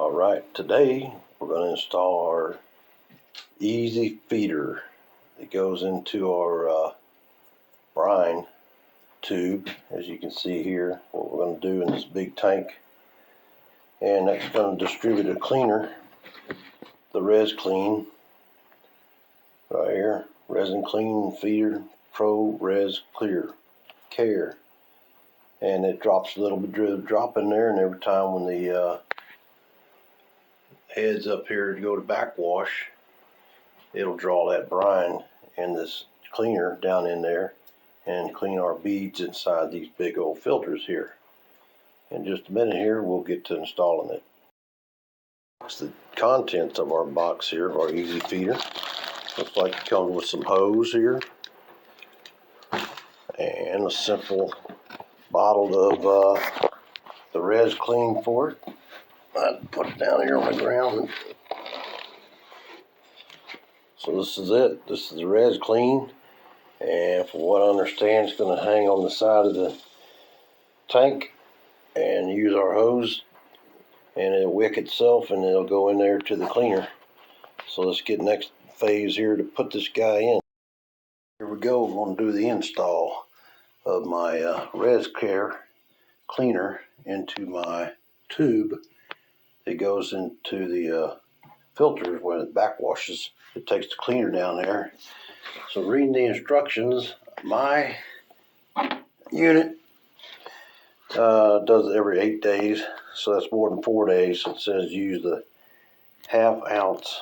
Alright, today we're going to install our easy feeder that goes into our brine tube, as you can see here, what we're going to do in this big tank. And that's going to distribute a cleaner, the Res Clean, right here, Resin Clean Feeder Pro Res Clear Care. And it drops a little bit drop in there, and every time when the heads up here to go to backwash, it'll draw that brine and this cleaner down in there and clean our beads inside these big old filters here. In just a minute here, we'll get to installing it. The contents of our box here, of our easy feeder, looks like it comes with some hose here and a simple bottle of the Res Clean for it. I'll put it down here on the ground. So this is it. This is the Res Clean, and from what I understand, it's going to hang on the side of the tank and use our hose, and it'll wick itself and it'll go in there to the cleaner. So let's get next phase here to put this guy in. Here we go. We're going to do the install of my Res Care cleaner into my tube. It goes into the filters when it backwashes. It takes the cleaner down there. So reading the instructions, my unit does it every 8 days, so that's more than 4 days. So it says use the half-ounce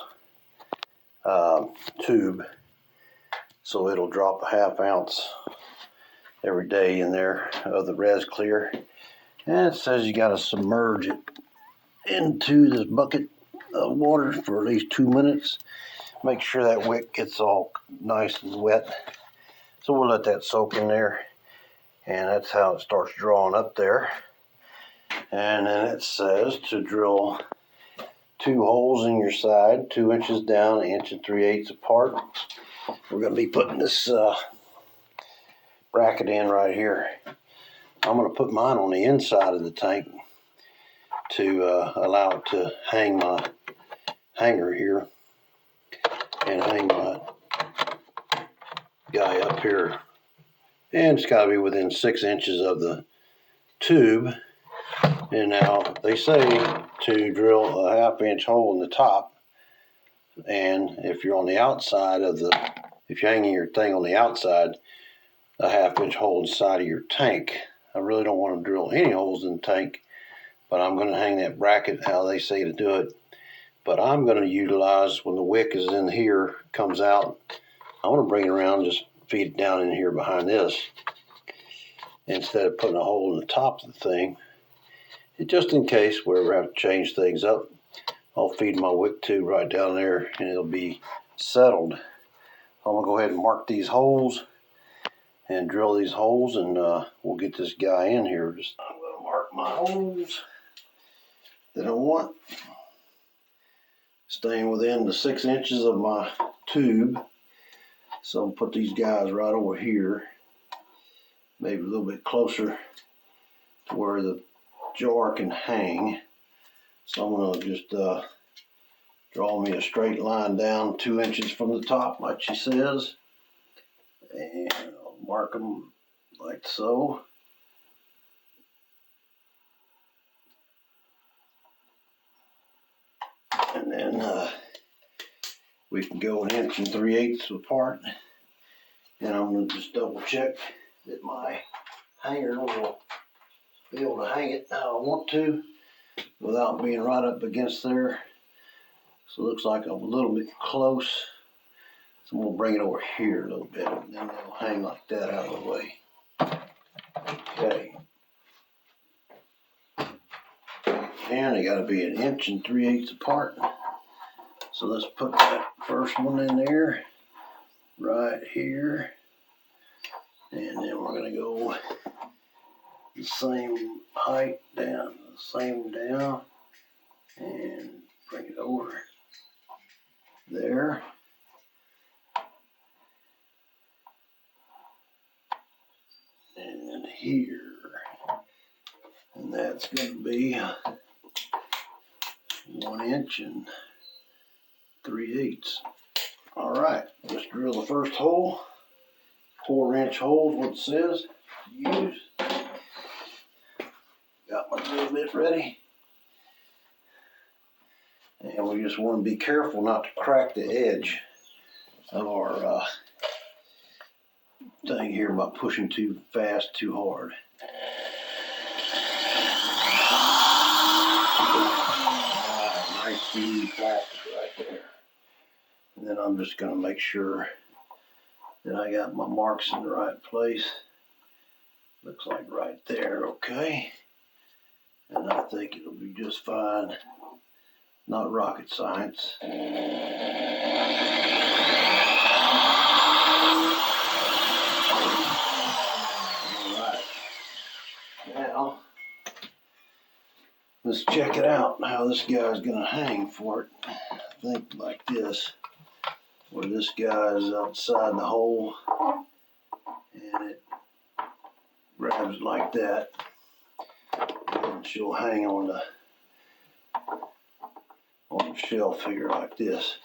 tube, so it'll drop a half-ounce every day in there of the Res Clear. And it says you got to submerge it into this bucket of water for at least 2 minutes. Make sure that wick gets all nice and wet. So we'll let that soak in there, and that's how it starts drawing up there. And then it says to drill 2 holes in your side, 2 inches down, 1 3/8 inches apart. We're going to be putting this bracket in right here. I'm going to put mine on the inside of the tank to allow it to hang my hanger here and hang my guy up here. And it's got to be within 6 inches of the tube. And now they say to drill a 1/2 inch hole in the top, and if you're on the outside of the, if you're hanging your thing on the outside, a 1/2 inch hole inside of your tank. I really don't want to drill any holes in the tank, but I'm going to hang that bracket how they say to do it. But I'm going to utilize, when the wick is in here, comes out, I want to bring it around, just feed it down in here behind this, instead of putting a hole in the top of the thing. Just in case we ever have to change things up, I'll feed my wick tube right down there and it'll be settled. I'm going to go ahead and mark these holes and drill these holes, and we'll get this guy in here. I'm going to mark my holes that I want, staying within the 6 inches of my tube. So I'll put these guys right over here, maybe a little bit closer to where the jar can hang. So I'm going to just draw me a straight line down 2 inches from the top, like she says, and I'll mark them like so. And then we can go 1 3/8 inches apart, and I'm going to just double check that my hanger will be able to hang it how I want to without being right up against there. So it looks like I'm a little bit close, so I'm going to bring it over here a little bit, and then it'll hang like that out of the way. Okay. And they got to be 1 3/8 inches apart. So let's put that first one in there, right here. And then we're going to go the same height down, the same down, and bring it over there. And here. And that's going to be 1 1 inch and 3/8. All right, let's drill the first hole. 4-inch hole is what it says to use. Got my drill bit ready. And we just want to be careful not to crack the edge of our thing here by pushing too fast, too hard. Nice smooth plastic right there. And then I'm just going to make sure that I got my marks in the right place. Looks like right there, okay. And I think it'll be just fine. Not rocket science. All right. Now, let's check it out, how this guy's going to hang for it. I think like this, where this guy is outside the hole, and it grabs like that, and she'll hang on the shelf here like this.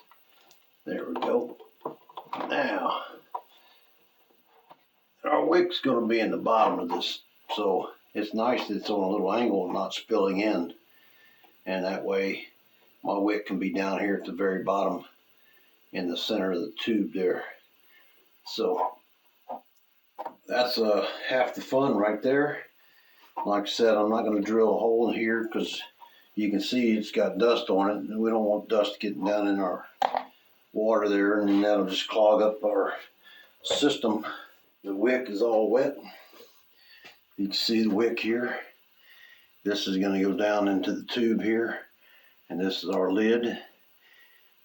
There we go. Now, our wick's going to be in the bottom of this, so it's nice that it's on a little angle and not spilling in, and that way my wick can be down here at the very bottom in the center of the tube there. So that's half the fun right there. Like I said, I'm not going to drill a hole in here because you can see it's got dust on it, and we don't want dust getting down in our water there, and that'll just clog up our system. The wick is all wet. You can see the wick here. This is going to go down into the tube here, and this is our lid.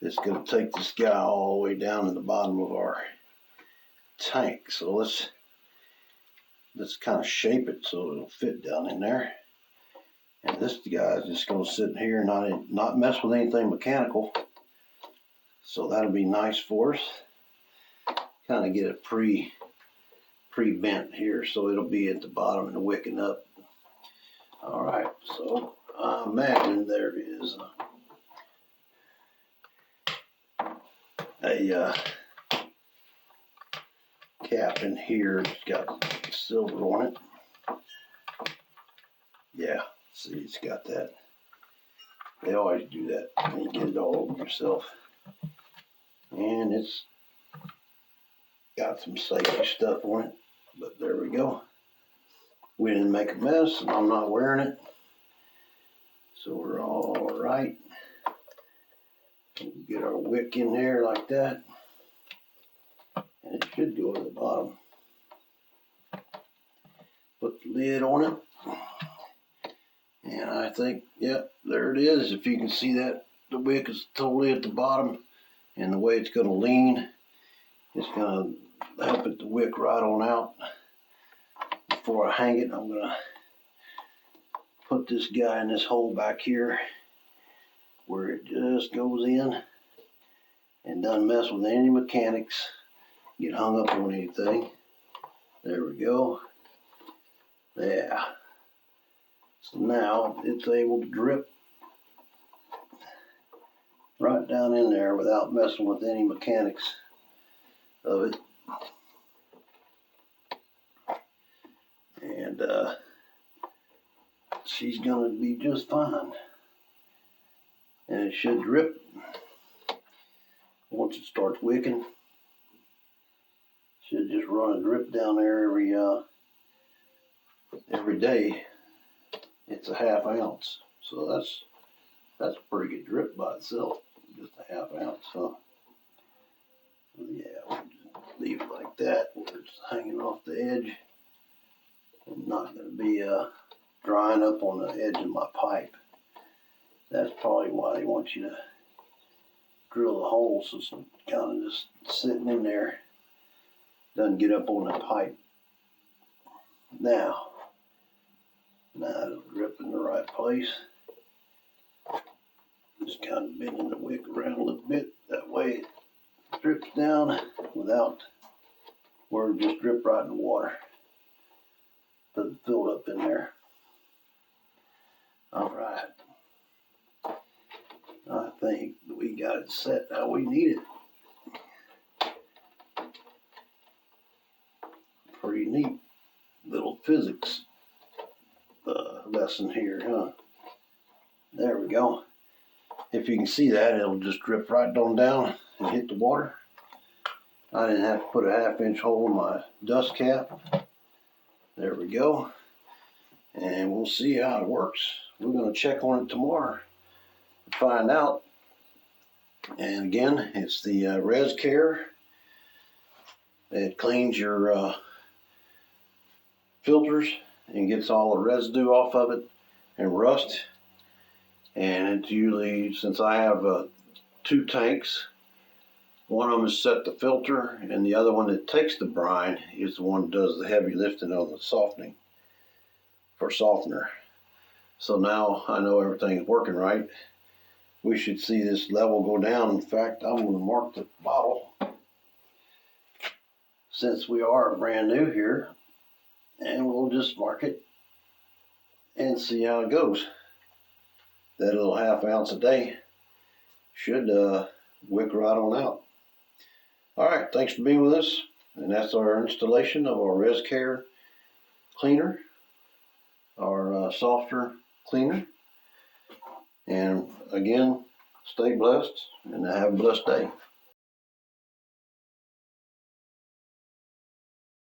It's going to take this guy all the way down to the bottom of our tank. So let's kind of shape it so it'll fit down in there. And this guy is just going to sit here and not mess with anything mechanical. So that'll be nice for us. Kind of get it pre-bent here so it'll be at the bottom and wicking up. All right, so I imagine there is a cap in here. It's got silver on it. Yeah. See, it's got that. They always do that. And you get it all over yourself. And it's got some safety stuff on it. But there we go. We didn't make a mess, and I'm not wearing it. So we're all right. We'll get our wick in there like that. And it should go to the bottom. Put the lid on it. And I think, yep, there it is. If you can see that, the wick is totally at the bottom, and the way it's going to lean, it's going to help it to wick right on out. Before I hang it, I'm going to put this guy in this hole back here where it just goes in, and doesn't mess with any mechanics, get hung up on anything. There we go. Yeah. So now it's able to drip right down in there without messing with any mechanics of it. And she's going to be just fine. And it should drip once it starts wicking. Should just run a drip down there every day. It's a 1/2 ounce, so that's a pretty good drip by itself. Just a 1/2 ounce, huh? So yeah, we'll just leave it like that, where it's hanging off the edge. I'm not going to be drying up on the edge of my pipe. That's probably why they want you to drill the hole, so it's kind of just sitting in there, doesn't get up on the pipe. Now it'll drip in the right place. Just kind of bending the wick around a little bit. That way it drips down without where it just drip right in the water. Doesn't fill up in there. All right. think we got it set how we need it. Pretty neat little physics lesson here, huh? There we go. If you can see that, it'll just drip right on down and hit the water. I didn't have to put a 1/2 inch hole in my dust cap. There we go. And we'll see how it works. We're going to check on it tomorrow to find out. And again, it's the Res Care. It cleans your filters and gets all the residue off of it and rust. And it's usually, since I have 2 tanks, one of them is set to filter, and the other one that takes the brine is the one that does the heavy lifting on the softening for softener. So now I know everything's working right. We should see this level go down. In fact, I'm going to mark the bottle since we are brand new here, and we'll just mark it and see how it goes. That little 1/2 ounce a day should wick right on out. All right, thanks for being with us. And that's our installation of our Res Care cleaner, our softner cleaner. And again, stay blessed and have a blessed day.